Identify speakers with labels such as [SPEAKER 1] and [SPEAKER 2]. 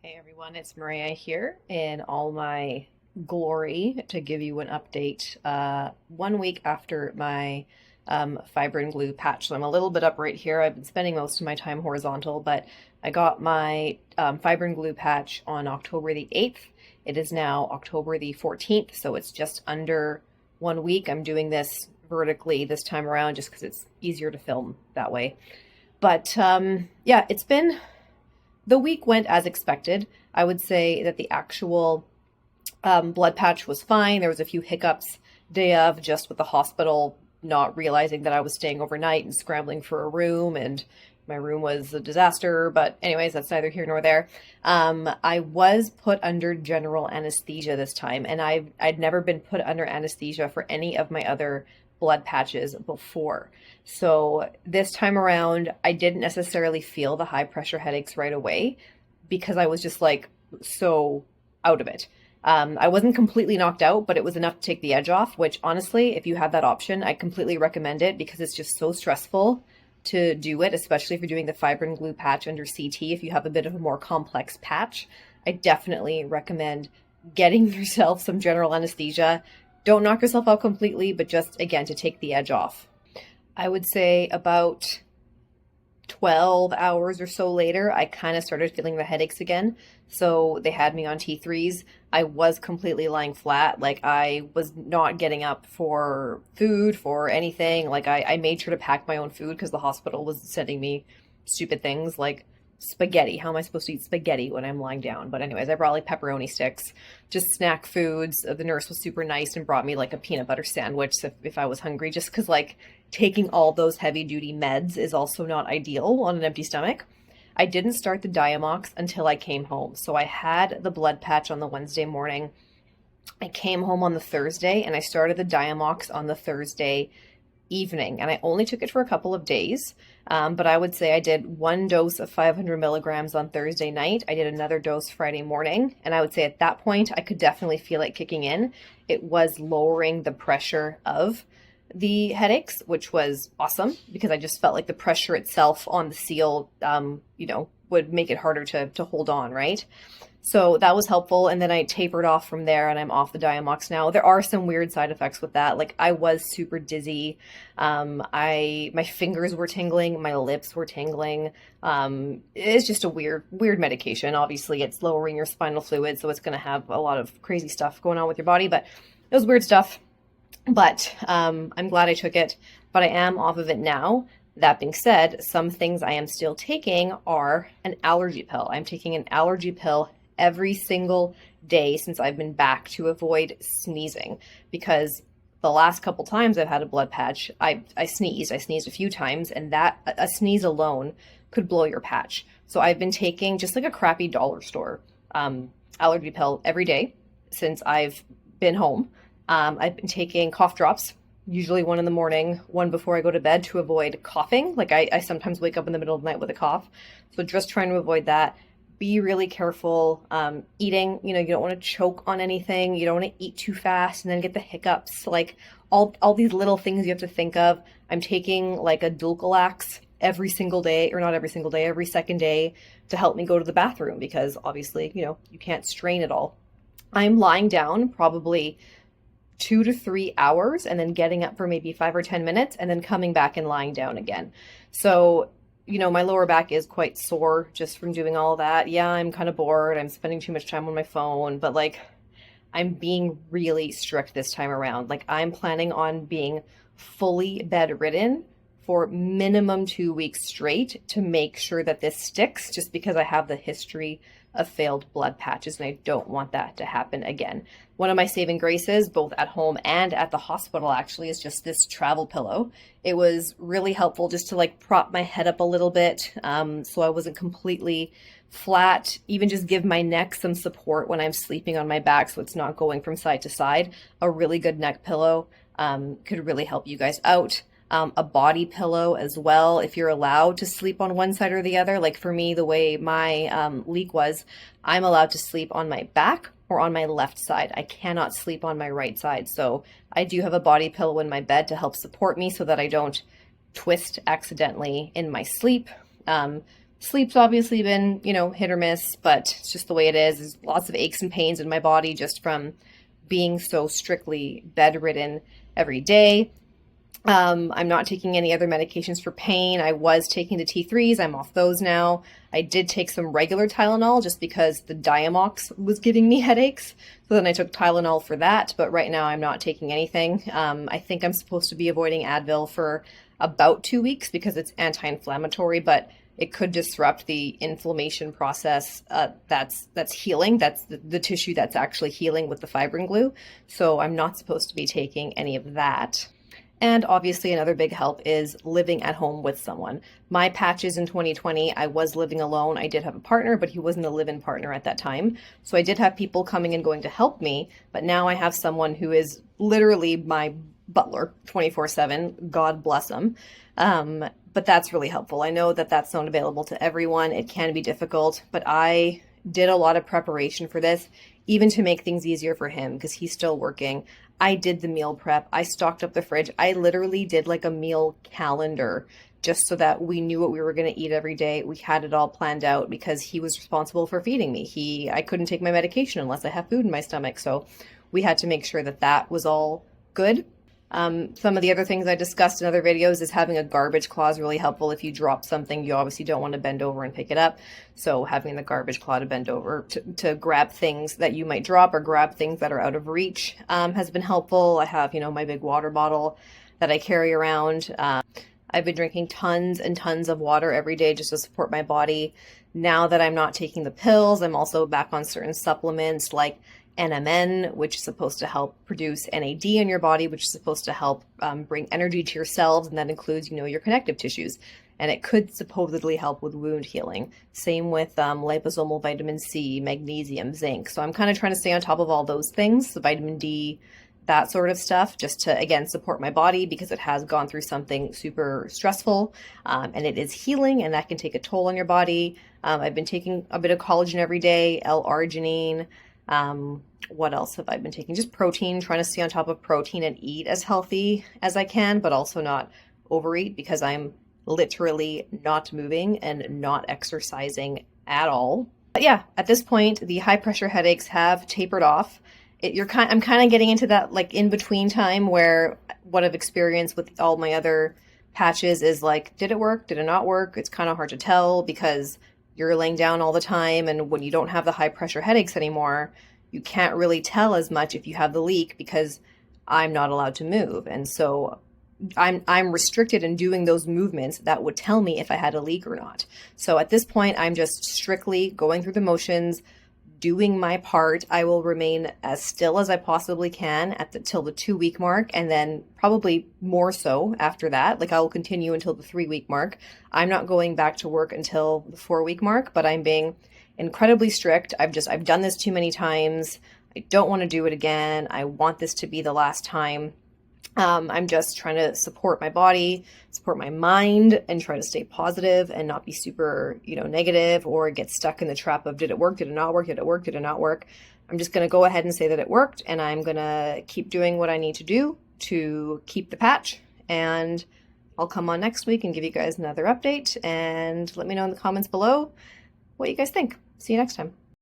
[SPEAKER 1] Hey everyone, it's Maria here in all my glory to give you an update 1 week after my fibrin glue patch. So I'm a little bit up right here. I've been spending most of my time horizontal, but I got my fibrin glue patch on October the 8th. It is now October the 14th, so it's just under 1 week. I'm doing this vertically this time around just because it's easier to film that way. But yeah, the week went as expected. I would say that the actual blood patch was fine. There was a few hiccups day of just with the hospital not realizing that I was staying overnight and scrambling for a room, and my room was a disaster. But anyways, that's neither here nor there. I was put under general anesthesia this time, and I'd never been put under anesthesia for any of my other blood patches before. So this time around, I didn't necessarily feel the high pressure headaches right away because I was just like so out of it. I wasn't completely knocked out, but it was enough to take the edge off, which honestly, if you have that option, I completely recommend it because it's just so stressful to do it, especially if you're doing the fibrin glue patch under CT. If you have a bit of a more complex patch, I definitely recommend getting yourself some general anesthesia. Don't knock yourself out completely, but just again, to take the edge off. I would say about 12 hours or so later, I kind of started feeling the headaches again. So they had me on T3s. I was completely lying flat. Like I was not getting up for food, for anything. Like I made sure to pack my own food because the hospital was sending me stupid things like spaghetti. How am I supposed to eat spaghetti when I'm lying down? But anyways, I brought like pepperoni sticks, just snack foods. The nurse was super nice and brought me like a peanut butter sandwich if I was hungry, just because like taking all those heavy duty meds is also not ideal on an empty stomach. I didn't start the Diamox until I came home. So I had the blood patch on the Wednesday morning. I came home on the Thursday and I started the Diamox on the Thursday evening, and I only took it for a couple of days. But I would say I did one dose of 500 milligrams on Thursday night. I did another dose Friday morning, and I would say at that point I could definitely feel it kicking in. It was lowering the pressure of the headaches, which was awesome because I just felt like the pressure itself on the seal, would make it harder to hold on, right? So that was helpful. And then I tapered off from there and I'm off the Diamox now. There are some weird side effects with that. Like I was super dizzy. My fingers were tingling, my lips were tingling. It's just a weird medication. Obviously it's lowering your spinal fluid, so it's going to have a lot of crazy stuff going on with your body, but it was weird stuff. But I'm glad I took it, but I am off of it now. That being said, some things I am still taking are an allergy pill. I'm taking an allergy pill every single day since I've been back to avoid sneezing, because the last couple times I've had a blood patch, I sneezed. I sneezed a few times, and that a sneeze alone could blow your patch. So I've been taking just like a crappy dollar store allergy pill every day since I've been home. I've been taking cough drops, usually one in the morning, one before I go to bed to avoid coughing. Like I sometimes wake up in the middle of the night with a cough. So just trying to avoid that. Be really careful eating. You don't want to choke on anything. You don't want to eat too fast and then get the hiccups. Like all these little things you have to think of. I'm taking like a Dulcolax every single day, or not every single day, every second day to help me go to the bathroom because obviously, you can't strain it all. I'm lying down probably 2 to 3 hours and then getting up for maybe 5 or 10 minutes and then coming back and lying down again. So, my lower back is quite sore just from doing all that. Yeah, I'm kind of bored. I'm spending too much time on my phone, but like I'm being really strict this time around. Like I'm planning on being fully bedridden for minimum 2 weeks straight to make sure that this sticks, just because I have the history of failed blood patches and I don't want that to happen again. One of my saving graces, both at home and at the hospital, actually, is just this travel pillow. It was really helpful just to like prop my head up a little bit, so I wasn't completely flat, even just give my neck some support when I'm sleeping on my back so it's not going from side to side. A really good neck pillow could really help you guys out. A body pillow as well, if you're allowed to sleep on one side or the other. Like for me, the way my leak was, I'm allowed to sleep on my back or on my left side. I cannot sleep on my right side. So I do have a body pillow in my bed to help support me so that I don't twist accidentally in my sleep. Sleep's obviously been, hit or miss, but it's just the way it is. There's lots of aches and pains in my body just from being so strictly bedridden every day. I'm not taking any other medications for pain. I was taking the T3s. I'm off those now. I did take some regular Tylenol just because the Diamox was giving me headaches. So then I took Tylenol for that. But right now I'm not taking anything. I think I'm supposed to be avoiding Advil for about 2 weeks because it's anti-inflammatory, but it could disrupt the inflammation process that's healing. That's the tissue that's actually healing with the fibrin glue. So I'm not supposed to be taking any of that. And obviously another big help is living at home with someone. My patches in 2020, I was living alone. I did have a partner, but he wasn't a live-in partner at that time. So I did have people coming and going to help me, but now I have someone who is literally my butler 24/7. God bless him. But that's really helpful. I know that that's not available to everyone. It can be difficult, but I did a lot of preparation for this, even to make things easier for him because he's still working. I did the meal prep. I stocked up the fridge. I literally did like a meal calendar just so that we knew what we were going to eat every day. We had it all planned out because he was responsible for feeding me. I couldn't take my medication unless I have food in my stomach. So we had to make sure that that was all good. Some of the other things I discussed in other videos is having a garbage claw is really helpful. If you drop something, you obviously don't want to bend over and pick it up. So having the garbage claw to bend over to grab things that you might drop or grab things that are out of reach has been helpful. I have, my big water bottle that I carry around. I've been drinking tons and tons of water every day just to support my body. Now that I'm not taking the pills, I'm also back on certain supplements like NMN, which is supposed to help produce NAD in your body, which is supposed to help bring energy to your cells, and that includes, your connective tissues. And it could supposedly help with wound healing. Same with liposomal vitamin C, magnesium, zinc. So I'm kind of trying to stay on top of all those things, the vitamin D, that sort of stuff, just to, again, support my body because it has gone through something super stressful and it is healing, and that can take a toll on your body. I've been taking a bit of collagen every day, L-arginine. What else have I been taking? Just protein, trying to stay on top of protein and eat as healthy as I can, but also not overeat because I'm literally not moving and not exercising at all. But yeah, at this point, the high pressure headaches have tapered off. I'm kind of getting into that like in between time where what I've experienced with all my other patches is like, did it work? Did it not work? It's kind of hard to tell because you're laying down all the time, and when you don't have the high pressure headaches anymore, you can't really tell as much if you have the leak because I'm not allowed to move. And so I'm restricted in doing those movements that would tell me if I had a leak or not. So at this point, I'm just strictly going through the motions, doing my part. I will remain as still as I possibly can till the 2-week mark, and then probably more so after that. Like I will continue until the 3-week mark. I'm not going back to work until the 4-week mark, but I'm being incredibly strict. I've done this too many times. I don't want to do it again. I want this to be the last time. I'm just trying to support my body, support my mind, and try to stay positive and not be super, negative or get stuck in the trap of did it work? Did it not work? Did it work? Did it not work? I'm just going to go ahead and say that it worked, and I'm going to keep doing what I need to do to keep the patch. And I'll come on next week and give you guys another update, and let me know in the comments below what you guys think. See you next time.